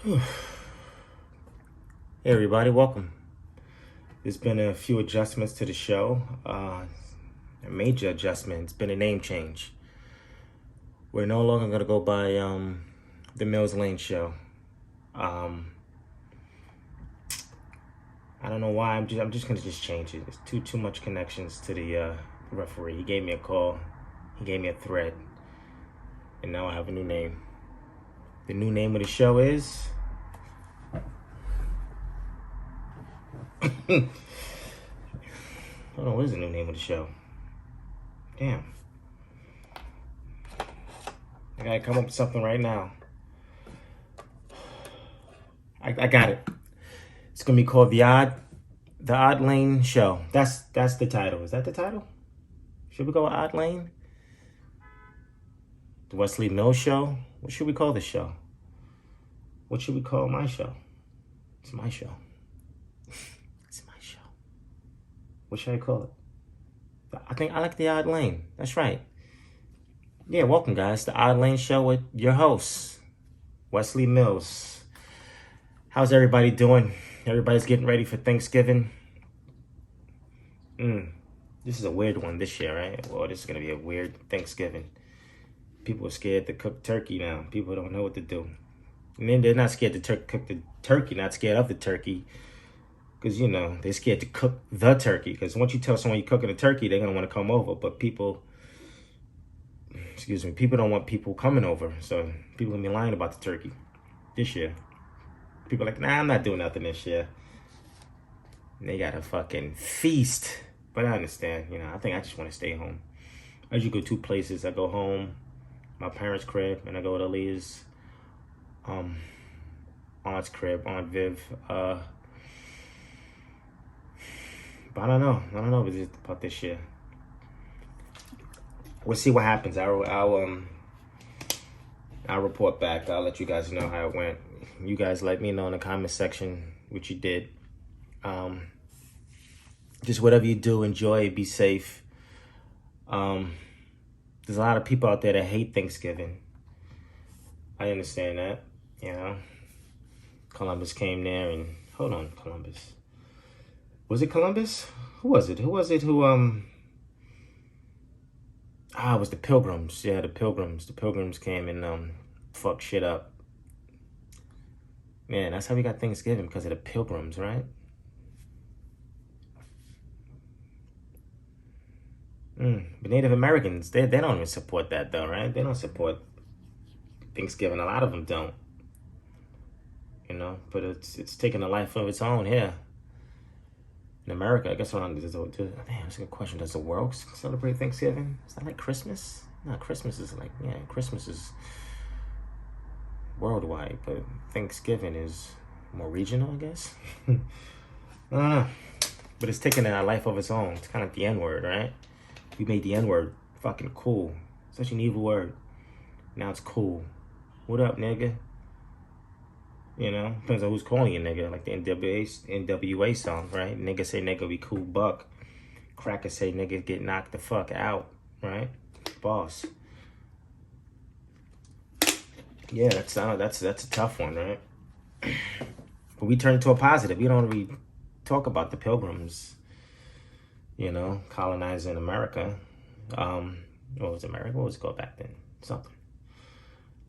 Hey everybody, welcome. There's been a few adjustments to the show. A major adjustment. It's been a name change. We're no longer gonna go by the Mills Lane Show. Um, I don't know why. I'm just gonna change it. It's too much connections to the referee. He gave me a call. He gave me a thread, and now I have a new name. The new name of the show is. Hold on, what is the new name of the show? Damn. I gotta come up with something right now. I got it. It's gonna be called the Odd Lane Show. That's the title. Is that the title? Should we go with Odd Lane? The Wesley Mills Show? What should we call the show? What should we call my show? It's my show. It's my show. What should I call it? I think I like the Odd Lane. That's right. Yeah, welcome guys. The Odd Lane Show with your host, Wesley Mills. How's everybody doing? Everybody's getting ready for Thanksgiving. This is a weird one this year, right? Well, this is gonna be a weird Thanksgiving. People are scared to cook turkey now. People don't know what to do. And then they're not scared to cook the turkey, not scared of the turkey. Because, they're scared to cook the turkey. Because once you tell someone you're cooking a turkey, they're going to want to come over. But people don't want people coming over. So people going to be lying about the turkey this year. People are like, nah, I'm not doing nothing this year. And they got a fucking feast. But I understand, I think I just want to stay home. I usually go two places. I go home, my parents' crib, and I go to Leah's aunt's crib, Aunt Viv. But I don't know about this year. We'll see what happens. I'll report back. I'll let you guys know how it went. You guys let me know in the comment section what you did. Just whatever you do, enjoy, be safe. There's a lot of people out there that hate Thanksgiving. I understand that, Columbus came there and hold on, Columbus. Was it Columbus? Who was it? It was the Pilgrims. Yeah, the Pilgrims. The Pilgrims came and fucked shit up. Man, that's how we got Thanksgiving, because of the Pilgrims, right? But Native Americans, they don't even support that though, right? They don't support Thanksgiving. A lot of them don't. But it's taking a life of its own here. In America, I guess that's a good question. Does the world celebrate Thanksgiving? Is that like Christmas? No, Christmas is Christmas is worldwide, but Thanksgiving is more regional, I guess. I don't know. But it's taking a life of its own. It's kind of like the N-word, right? We made the N-word fucking cool. Such an evil word. Now it's cool. What up, nigga? Depends on who's calling you nigga. Like the NWA song, right? Nigga say nigga be cool buck. Cracker say nigga get knocked the fuck out, right? Boss. Yeah, that's a tough one, right? But we turn to a positive. We don't really talk about the Pilgrims, colonizing America. What was America? What was it called back then? Something.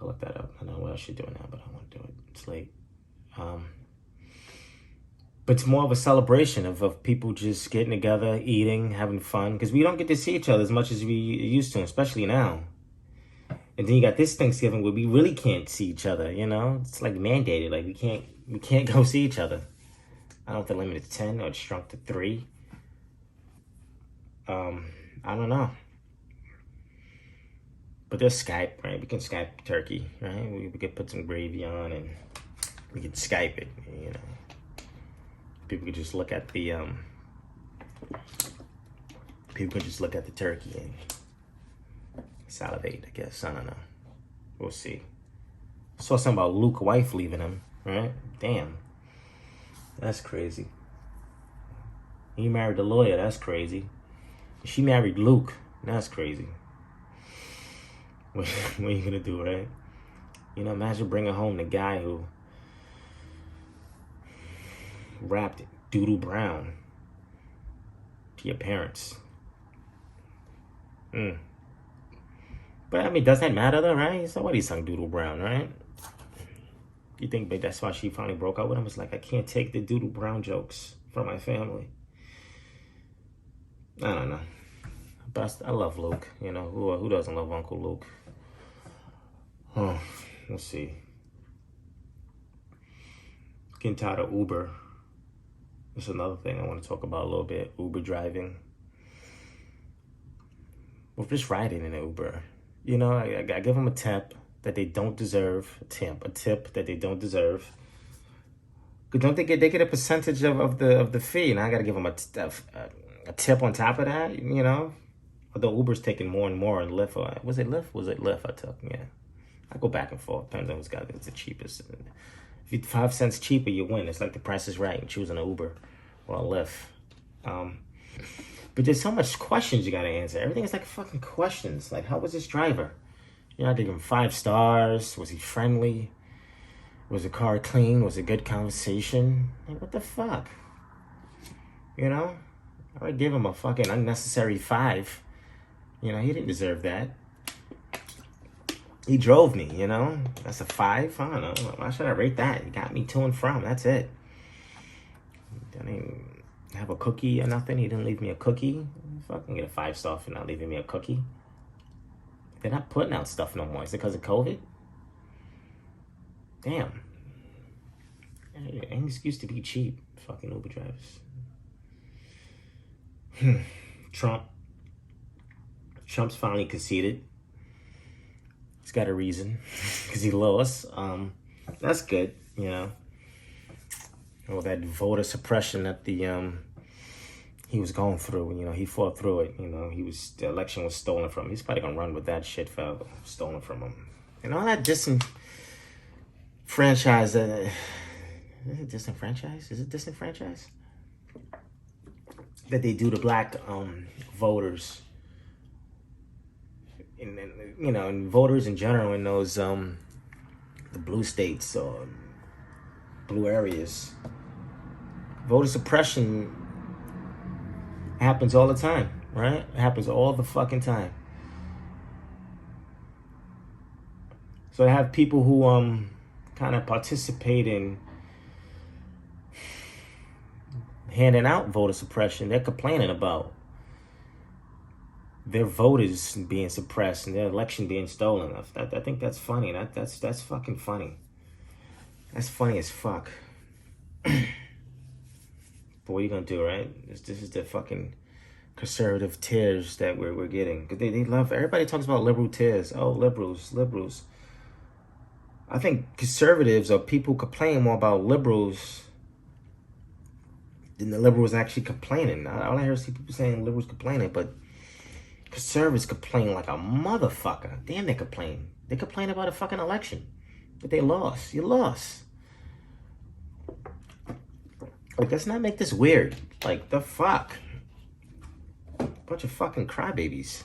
I'll look that up. I don't know what else you're doing now, but I want to do it. It's late. But it's more of a celebration of people just getting together, eating, having fun. Because we don't get to see each other as much as we used to, especially now. And then you got this Thanksgiving where we really can't see each other, It's like mandated. Like we can't go see each other. I don't know if they're limited to 10 or it's shrunk to 3. I don't know. But there's Skype, right? We can Skype turkey, right? We could put some gravy on and we could Skype it, People could just look at the turkey and salivate, I guess. I don't know. We'll see. Saw something about Luke's wife leaving him, right? Damn. That's crazy. He married a lawyer, that's crazy. She married Luke, that's crazy. What are you gonna do, right? Imagine bringing home the guy who rapped Doodle Brown to your parents. But I mean, does that matter though, right? Somebody sung Doodle Brown, right? You think that's why she finally broke up with him? It's like, I can't take the Doodle Brown jokes from my family. I don't know. But I love Luke. You know, who doesn't love Uncle Luke? Oh, let's see. Getting tired of Uber. That's another thing I want to talk about a little bit. Uber driving. Well, just riding in an Uber. You know, I give them a tip that they don't deserve. A tip that they don't deserve. Don't they get a percentage of the fee? And I got to give them a tip on top of that, you know? Although Uber's taking more and more, and Lyft, was it Lyft I took? Yeah. I go back and forth. Depends on who's got the cheapest. If you're 5 cents cheaper, you win. It's like the Price is Right. You choose an Uber or a Lyft. But there's so much questions you got to answer. Everything is like fucking questions. Like, how was this driver? You know, I give him 5 stars. Was he friendly? Was the car clean? Was it good conversation? Like, what the fuck? You know? I would give him a fucking unnecessary 5. You know, he didn't deserve that. He drove me, you know? That's a 5? I don't know. Why should I rate that? He got me to and from. That's it. Didn't have a cookie or nothing. He didn't leave me a cookie. Fucking get a 5-star for not leaving me a cookie. They're not putting out stuff no more. Is it because of COVID? Damn. Ain't excuse to be cheap. Fucking Uber drivers. Trump's finally conceded. He's got a reason. Because he lost. That's good, you know. All that voter suppression that he was going through, you know, he fought through it, you know, the election was stolen from him. He's probably gonna run with that shit forever, stolen from him. And all that disenfranchise, is it disenfranchise? Is it disenfranchise? That they do to black voters. And you know, and voters in general in those, the blue states or blue areas. Voter suppression happens all the time, right? It happens all the fucking time. So to have people who kind of participate in handing out voter suppression, they're complaining about their voters being suppressed and their election being stolen. I think that's funny. That's fucking funny. That's funny as fuck. But what are you gonna do, right? This is the fucking conservative tears that we're getting. Cause they love, everybody talks about liberal tears. Oh, liberals. I think conservatives or people complain more about liberals than the liberals actually complaining. All I hear is people saying liberals complaining, but conservatives complain like a motherfucker. Damn, they complain. They complain about a fucking election that they lost. You lost. Like, let's not make this weird. Like, the fuck? Bunch of fucking crybabies.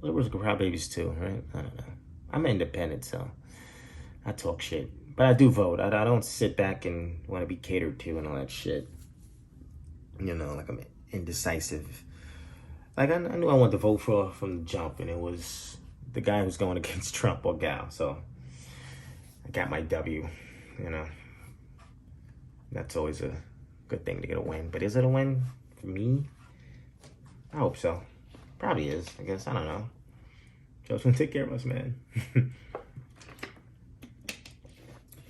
Liberals are crybabies too, right? I don't know. I'm independent, so I talk shit. But I do vote. I don't sit back and want to be catered to and all that shit. You know, like I'm indecisive. Like, I knew I wanted to vote for from the jump, and it was the guy who's going against Trump or gal. So I got my W, you know. That's always a good thing to get a win. But is it a win for me? I hope so. Probably is, I guess. I don't know. Joe's gonna take care of us, man.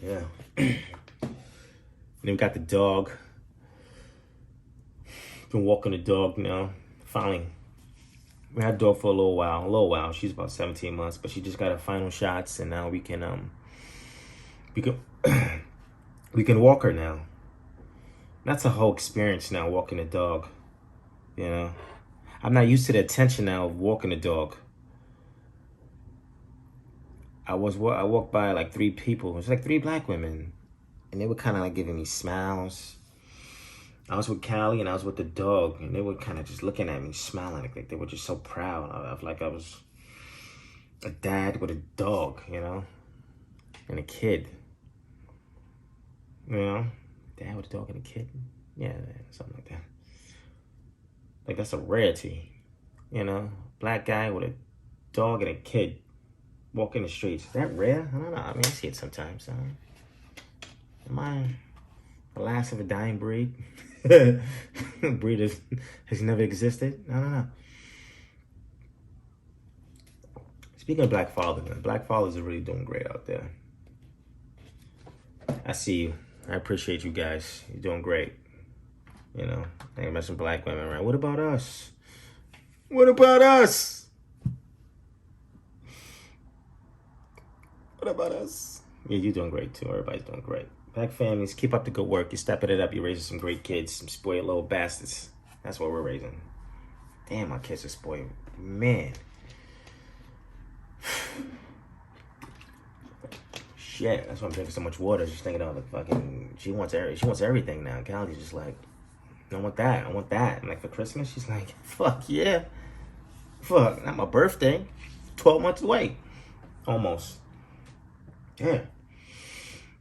Yeah. And then we got the dog. Been walking the dog now. Finally. We had a dog for a little while. She's about 17 months, but she just got her final shots, and now we can we can walk her now. That's a whole experience now, walking a dog. You know? I'm not used to the attention now of walking a dog. I walked by like 3 people. It was like 3 black women. And they were kind of like giving me smiles. I was with Callie and I was with the dog. And they were kind of just looking at me, smiling. Like they were just so proud of, like I was a dad with a dog, you know? And a kid. You know, dad with a dog and a kid. Yeah, something like that. Like that's a rarity. You know, black guy with a dog and a kid walking the streets. Is that rare? I don't know. I mean, I see it sometimes. Am I the last of a dying breed? Breed has never existed. I don't know. Speaking of black fathers, man, black fathers are really doing great out there. I see you. I appreciate you guys. You're doing great. You know, think about some black women, right? What about us? What about us? What about us? Yeah, you're doing great too. Everybody's doing great. Black families, keep up the good work. You're stepping it up. You're raising some great kids, some spoiled little bastards. That's what we're raising. Damn, my kids are spoiled. Man. Shit, that's why I'm drinking so much water. Just thinking of the fucking. She wants everything now. Callie's just like, I want that. I want that. And like for Christmas, she's like, fuck yeah. Fuck, not my birthday. 12 months away. Almost. Yeah.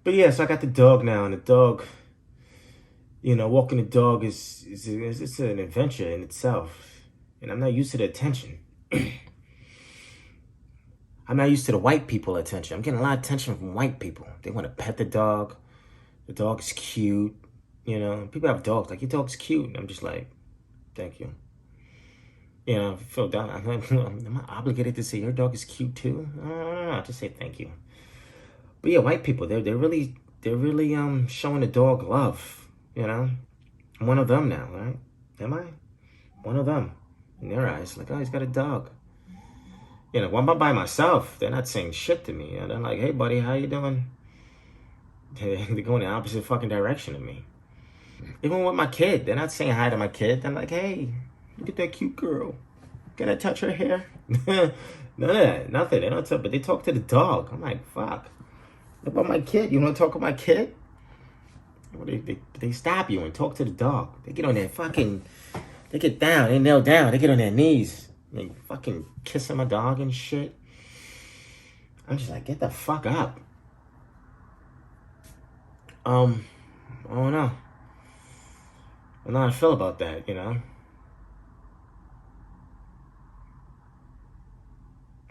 But yeah, so I got the dog now, and the dog, you know, walking the dog is it's an adventure in itself. And I'm not used to the attention. I'm not used to the white people attention. I'm getting a lot of attention from white people. They want to pet the dog. The dog is cute. You know, people have dogs. Like, your dog's cute. And I'm just like, thank you. You know, I feel down. Am I obligated to say your dog is cute too? I don't know. Just say thank you. But yeah, white people, they're really showing the dog love. You know, I'm one of them now, right? Am I? One of them in their eyes. Like, oh, he's got a dog. You know, when I'm by myself, they're not saying shit to me. They're like, hey, buddy, how you doing? They're going the opposite fucking direction of me. Even with my kid, they're not saying hi to my kid. They're like, hey, look at that cute girl. Can I touch her hair? None of that. Nothing. They don't talk, but they talk to the dog. I'm like, fuck. What about my kid? You want to talk to my kid? Well, they stop you and talk to the dog. They get on their fucking... They get down. They kneel down. They get on their knees. They fucking kissing my dog and shit. I'm just like, get the fuck up. I don't know. I don't know how I feel about that, you know?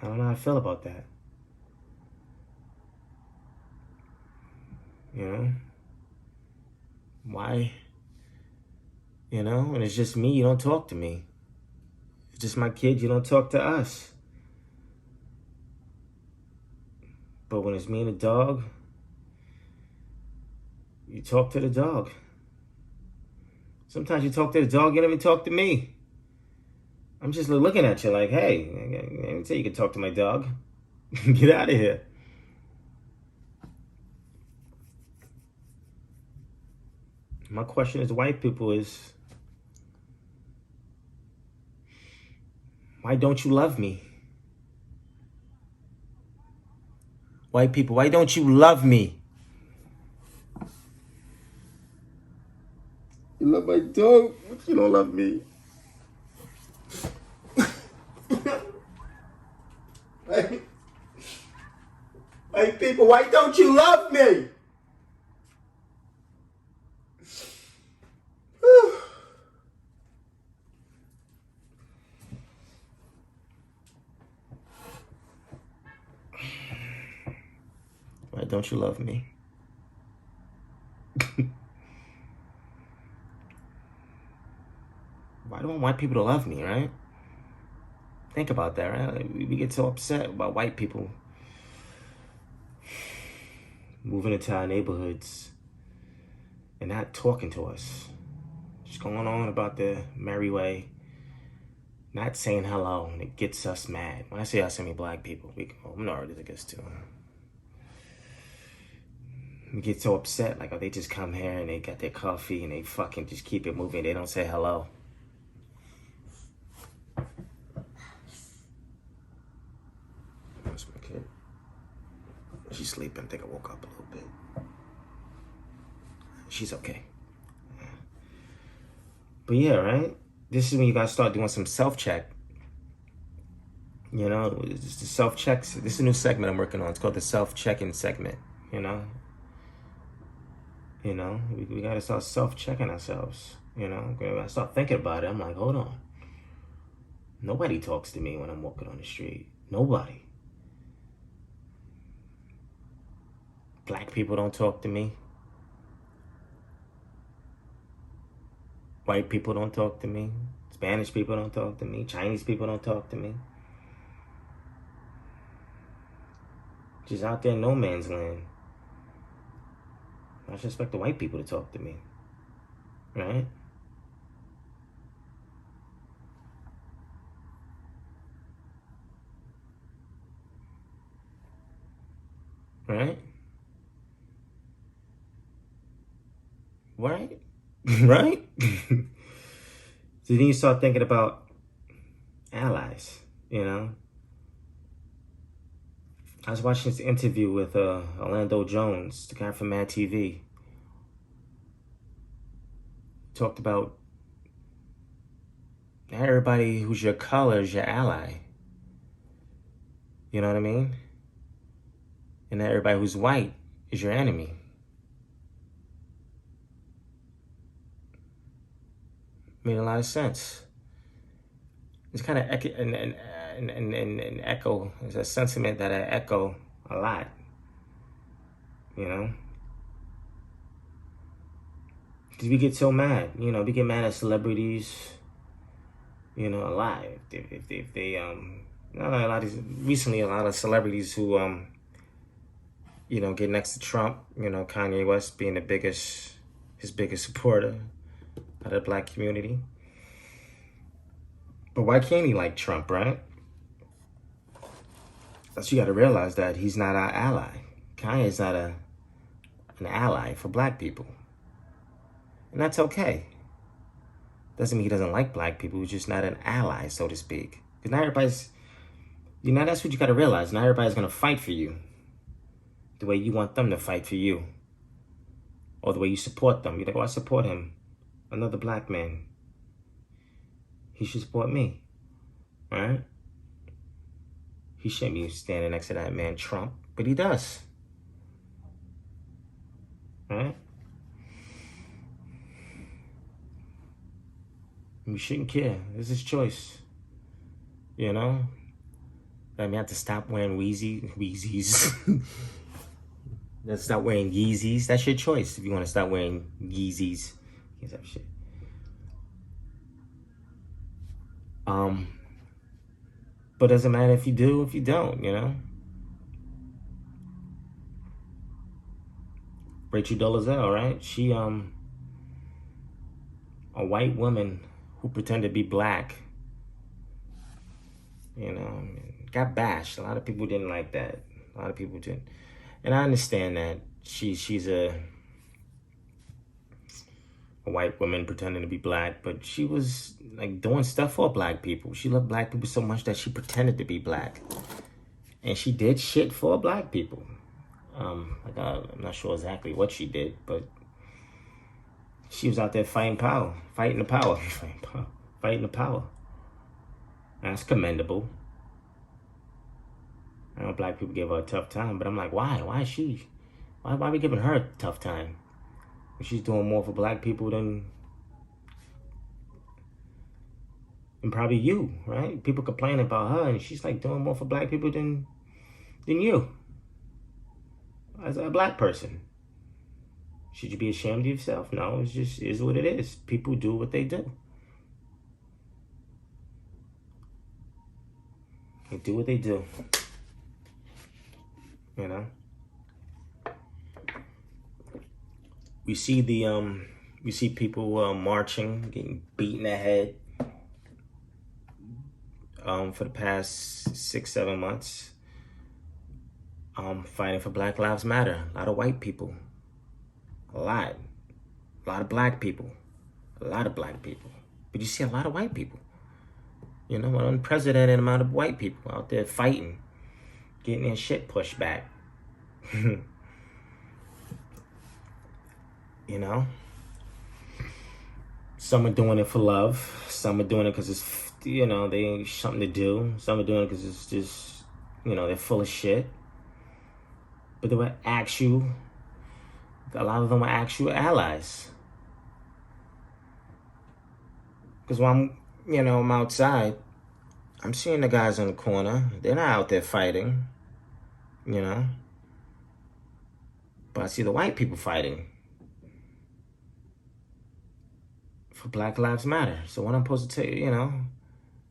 I don't know how I feel about that. You know? Why? You know, when it's just me, you don't talk to me. It's just my kid, you don't talk to us. But when it's me and the dog, you talk to the dog. Sometimes you talk to the dog, you don't even talk to me. I'm just looking at you like, hey, I didn't say you could talk to my dog. Get out of here. My question is, white people is, why don't you love me? White people, why don't you love me? You love my dog, but you don't love me. White people, why don't you love me? Why don't you love me? Why don't white people to love me, right? Think about that, right? Like, we get so upset about white people moving into our neighborhoods and not talking to us. Just going on about the merry way, not saying hello, and it gets us mad. When I say us, I mean black people. Minorities, I guess, too. We get so upset, like, oh, they just come here and they got their coffee and they fucking just keep it moving. They don't say hello. That's my kid. She's sleeping. I think I woke up a little bit. She's okay. But yeah, right? This is when you guys start doing some self-check. You know, it's the self-checks. This is a new segment I'm working on. It's called the self-checking segment, you know? You know, we got to start self-checking ourselves. You know, when I start thinking about it, I'm like, hold on. Nobody talks to me when I'm walking on the street. Nobody. Black people don't talk to me. White people don't talk to me. Spanish people don't talk to me. Chinese people don't talk to me. Just out there in no man's land. I should expect the white people to talk to me. Right? Right? Right? Right? So then you start thinking about allies, you know? I was watching this interview with Orlando Jones, the guy from Mad TV. Talked about not everybody who's your color is your ally. You know what I mean? And not everybody who's white is your enemy. Made a lot of sense. It's kind of an echo. It's a sentiment that I echo a lot. You know? Because we get so mad. You know, we get mad at celebrities. You know, a lot. If they recently a lot of celebrities who you know, get next to Trump. You know, Kanye West being his biggest supporter of the black community. But why can't he like Trump, right? That's, you got to realize that he's not our ally. Kanye's not an ally for black people. And that's okay. Doesn't mean he doesn't like black people. He's just not an ally, so to speak. Because not everybody's, you know, that's what you got to realize. Not everybody's going to fight for you the way you want them to fight for you. Or the way you support them. You're like, oh, I support him. Another black man. He should support me. Right? He shouldn't be standing next to that man, Trump. But he does. Right? We shouldn't care. It's his choice. You know? I mean, I have to stop wearing Weezies. Let's stop wearing Yeezys. That's your choice if you want to stop wearing Yeezys. That shit. But it doesn't matter if you do, if you don't, you know? Rachel Dolezal, right? She, a white woman who pretended to be black, you know, got bashed. A lot of people didn't like that. A lot of people didn't. And I understand that she's a white woman pretending to be black, but she was like doing stuff for black people. She loved black people so much that she pretended to be black. And she did shit for black people. Like I'm not sure exactly what she did, but she was out there fighting power, fighting the power, fighting the power. That's commendable. I know black people give her a tough time, but I'm like, why? Why is she? Why are we giving her a tough time? She's doing more for black people than probably you, right? People complain about her, and she's like doing more for black people than you, as a black person. Should you be ashamed of yourself? No, it's just is what it is. People do what they do. They do what they do. You know. We see people marching, getting beat in the head. For the past 6-7 months, fighting for Black Lives Matter. A lot of white people. A lot of black people. A lot of black people. But you see a lot of white people. You know, an unprecedented amount of white people out there fighting, getting their shit pushed back. You know? Some are doing it for love. Some are doing it because it's, you know, they ain't something to do. Some are doing it because it's just, you know, they're full of shit. But there were actual A lot of them are actual allies. Because when I'm outside, I'm seeing the guys on the corner. They're not out there fighting, you know. But I see the white people fighting for Black Lives Matter. So what I'm supposed to tell you,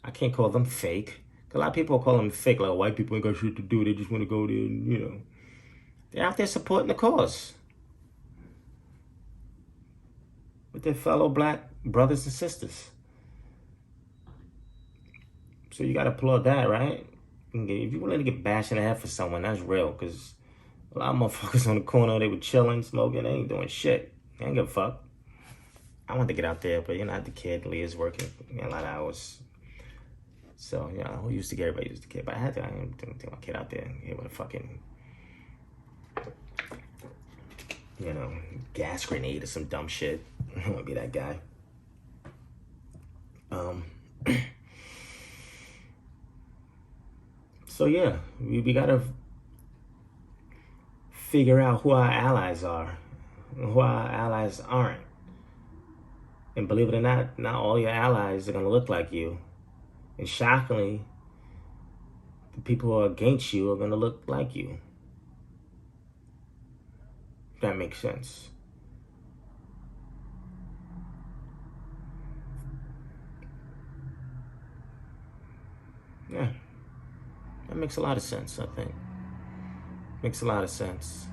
I can't call them fake. A lot of people call them fake, like white people ain't got shit to do. They just want to go there and, they're out there supporting the cause with their fellow black brothers and sisters. So you got to applaud that, right? If you're willing to get bashed in the head for someone, that's real. Because a lot of motherfuckers on the corner, they were chilling, smoking, they ain't doing shit. They ain't give a fuck. I wanted to get out there, but I had the kid. Leah's working a lot of hours. So, who used to get? Everybody used to get. But I didn't take my kid out there here with a fucking, gas grenade or some dumb shit. I don't want to be that guy. So, we got to figure out who our allies are and who our allies aren't. And believe it or not all your allies are going to look like you. And shockingly, the people who are against you are going to look like you. If that makes sense. Yeah. That makes a lot of sense, I think. Makes a lot of sense.